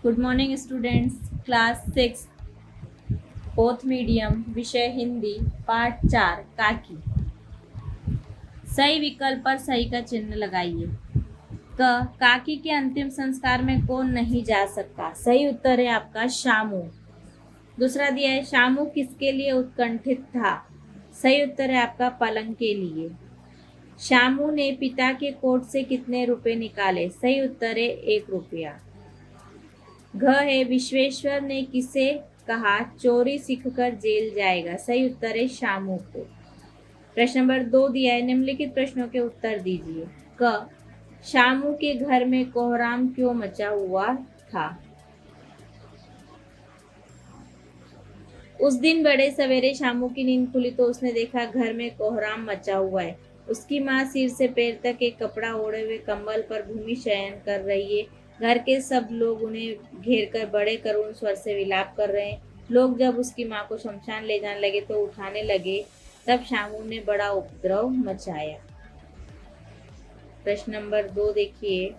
Good morning students. Class 6 fourth medium, विषय Hindi, part 4 काकी। सही विकल्प पर सही का चिन्ह लगाइए। काकी के अंतिम संस्कार में कौन नहीं जा सकता? सही उत्तर है आपका शामू। दूसरा दिया है शामू किसके लिए उत्कंठित था? सही उत्तर है आपका पलंग के लिए। शामू ने पिता के कोट से कितने रुपए निकाले? सही उत्तर है 1 रुपया। घ है विश्वेश्वर ने किसे कहा चोरी सीखकर जेल जाएगा? सही उत्तर है शामू को। प्रश्न नंबर 2 दिया है, निम्नलिखित प्रश्नों के उत्तर दीजिए। क शामू के घर में कोहराम क्यों मचा हुआ था? उस दिन बड़े सवेरे शामू की नींद खुली तो उसने देखा घर में कोहराम मचा हुआ है। उसकी माँ सिर से पैर तक एक कपड़ा ओढ़े हुए कंबल पर भूमि शयन कर रही है। घर के सब लोग उन्हें घेर कर बड़े करुण स्वर से विलाप कर रहे हैं। लोग जब उसकी माँ को शमशान ले जाने लगे तो उठाने लगे, तब शामू ने बड़ा उपद्रव मचाया। प्रश्न नंबर 2 देखिए,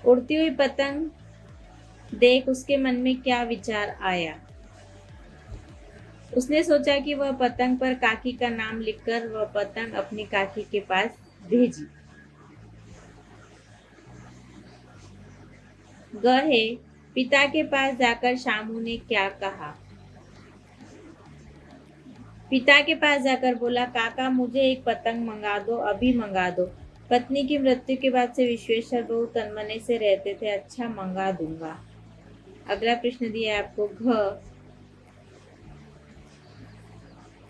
उड़ती हुई पतंग देख उसके मन में क्या विचार आया? उसने सोचा कि वह पतंग पर काकी का नाम लिखकर वह पतंग अपनी काकी के पास भेजी। ग है पिता के पास जाकर शामू ने क्या कहा? पिता के पास जाकर बोला, काका मुझे एक पतंग मंगा दो, अभी मंगा दो। पत्नी की मृत्यु के बाद से विश्वेश्वर बहुत तनमने से रहते थे। अच्छा मंगा दूंगा। अगला प्रश्न दिया है आपको। घ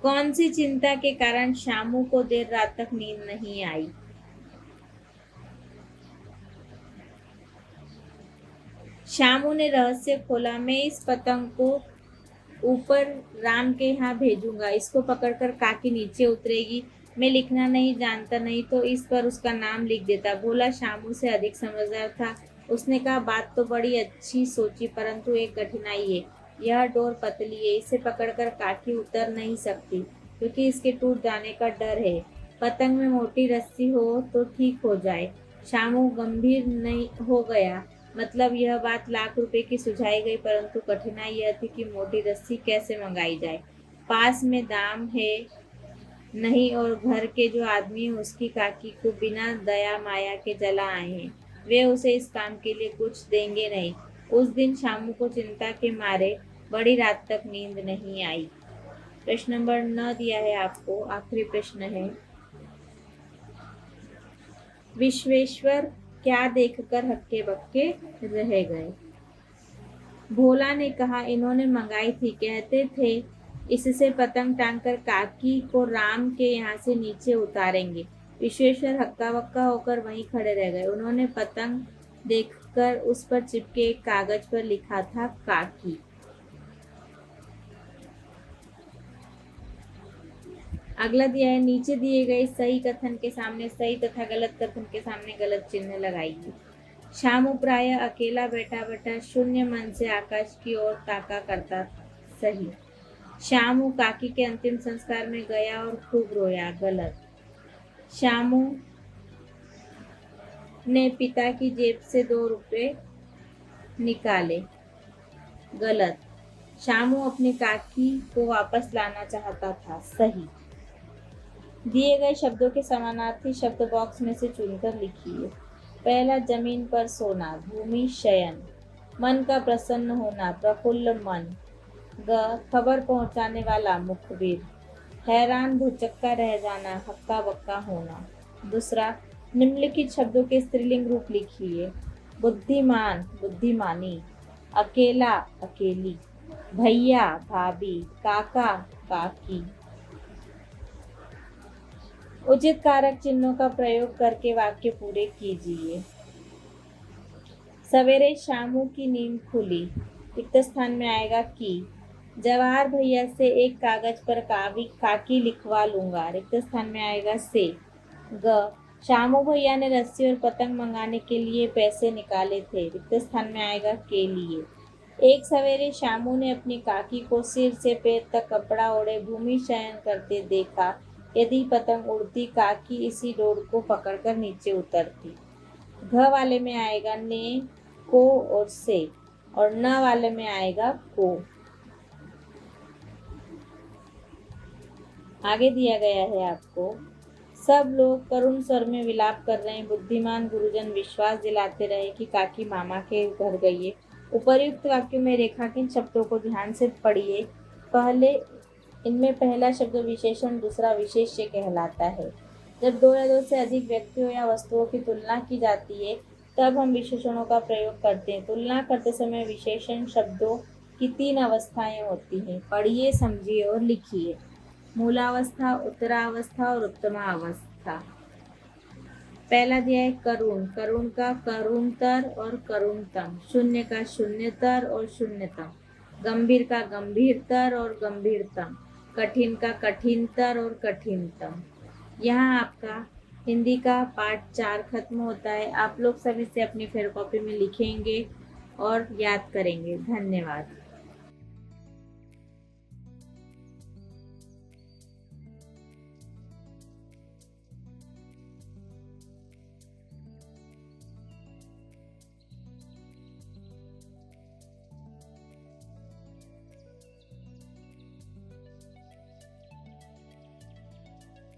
कौन सी चिंता के कारण शामू को देर रात तक नींद नहीं आई? शामू ने रहस्य खोला, मैं इस पतंग को ऊपर राम के यहाँ भेजूंगा। इसको पकड़कर काकी नीचे उतरेगी। मैं लिखना नहीं जानता, नहीं तो इस पर उसका नाम लिख देता। भोला शामू से अधिक समझदार था। उसने कहा, बात तो बड़ी अच्छी सोची, परंतु एक कठिनाई है। यह डोर पतली है, इसे पकड़कर काकी उतर नहीं सकती क्योंकि इसके टूट जाने का डर है। पतंग में मोटी रस्सी हो तो ठीक हो जाए। शामू गंभीर नहीं हो गया। मतलब यह बात लाख रुपए की सुझाई गई, परंतु कठिनाई यह थी कि मोटी रस्सी कैसे मंगाई जाए। पास में दाम है नहीं और घर के जो आदमी हैं उसकी काकी को बिना दया माया के जला आए हैं। वे उसे इस काम के लिए कुछ देंगे नहीं। उस दिन शामू को चिंता के मारे बड़ी रात तक नींद नहीं आई। प्रश्न नंबर 9 दिया है आपको, आखिरी प्रश्न है। विश्वेश्वर क्या देखकर हक्के बक्के रह गए? भोला ने कहा, इन्होंने मंगाई थी, कहते थे इससे पतंग टांगकर काकी को राम के यहाँ से नीचे उतारेंगे। विश्वेश्वर हक्का बक्का होकर वहीं खड़े रह गए। उन्होंने पतंग देखकर उस पर चिपके एक कागज पर लिखा था काकी। अगला दिया है, नीचे दिए गए सही कथन के सामने सही तथा गलत कथन के सामने गलत चिन्ह लगाइए। शामू प्रायः अकेला बैठा बैठा शून्य मन से आकाश की ओर ताका करता। सही। शामू काकी के अंतिम संस्कार में गया और खूब रोया। गलत। शामू ने पिता की जेब से 2 रुपए निकाले। गलत। शामू अपनी काकी को वापस लाना चाहता था। सही। दिए गए शब्दों के समानार्थी शब्द बॉक्स में से चुनकर लिखिए। पहला, जमीन पर सोना, भूमि शयन। मन का प्रसन्न होना, प्रफुल्ल मन। ग, खबर पहुंचाने वाला, मुखबिर। हैरान भुचक्का रह जाना, हक्का बक्का होना। दूसरा, निम्नलिखित शब्दों के स्त्रीलिंग रूप लिखिए। बुद्धिमान, बुद्धिमानी। अकेला, अकेली। भैया, भाभी। काका, काकी। उचित कारक चिन्हों का प्रयोग करके वाक्य पूरे कीजिए। सवेरे शामू की नींद खुली, रिक्त स्थान में आएगा की। जवाहर भैया से एक कागज पर काकी लिखवा लूंगा, रिक्त स्थान में आएगा से। ग, शामू भैया ने रस्सी और पतंग मंगाने के लिए पैसे निकाले थे, रिक्त स्थान में आएगा के लिए। एक सवेरे शामू ने अपनी काकी को सिर से पैर तक कपड़ा ओढ़े भूमि शयन करते देखा। यदि पतंग उड़ती, काकी इसी डोर को पकड़कर नीचे उतरती। घ वाले में आएगा ने, को और से। और न वाले में आएगा को। आगे दिया गया है आपको, सब लोग करुण स्वर में विलाप कर रहे हैं। बुद्धिमान गुरुजन विश्वास दिलाते रहे कि काकी मामा के घर गई है। उपर्युक्त वाक्यों में रेखांकित शब्दों को ध्यान से पढ़िए। पहले इनमें पहला शब्द विशेषण, दूसरा विशेष्य कहलाता है। जब दो या दो से अधिक व्यक्तियों या वस्तुओं की तुलना की जाती है तब हम विशेषणों का प्रयोग करते हैं। तुलना करते समय विशेषण शब्दों की 3 अवस्थाएं होती हैं। पढ़िए, समझिए और लिखिए। मूलावस्था, उत्तरावस्था और उत्तमावस्था। पहला दिया है करुण। करुण का करुणतर और करुणतम। शून्य का शून्यतर और शून्यतम। गंभीर का गंभीरतर और गंभीरतम। कठिन का कठिनतर और कठिनतम। यहाँ आपका हिंदी का पाठ 4 खत्म होता है। आप लोग सब इसे अपनी फेयर कॉपी में लिखेंगे और याद करेंगे। धन्यवाद।